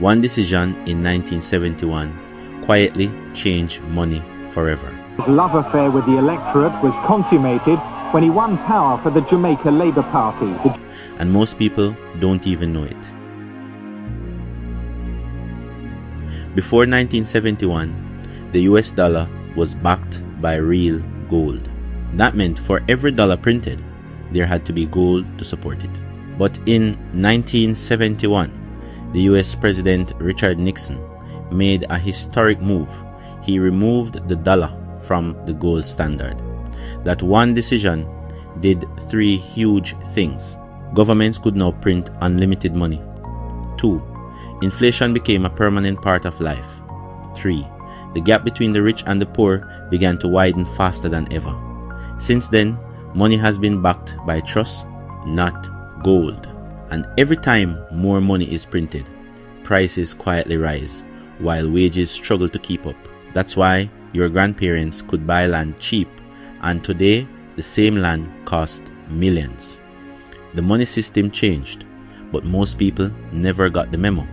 One decision in 1971 quietly changed money forever. His love affair with the electorate was consummated when he won power for the Jamaica Labour Party. And most people don't even know it. Before 1971, the US dollar was backed by real gold. That meant for every dollar printed, there had to be gold to support it. But in 1971, the US President Richard Nixon made a historic move. He removed the dollar from the gold standard. That one decision did three huge things. Governments could now print unlimited money. 2. Inflation became a permanent part of life. 3. The gap between the rich and the poor began to widen faster than ever. Since then, money has been backed by trust, not gold. And every time more money is printed, prices quietly rise, while wages struggle to keep up. That's why your grandparents could buy land cheap, and today the same land costs millions. The money system changed, but most people never got the memo.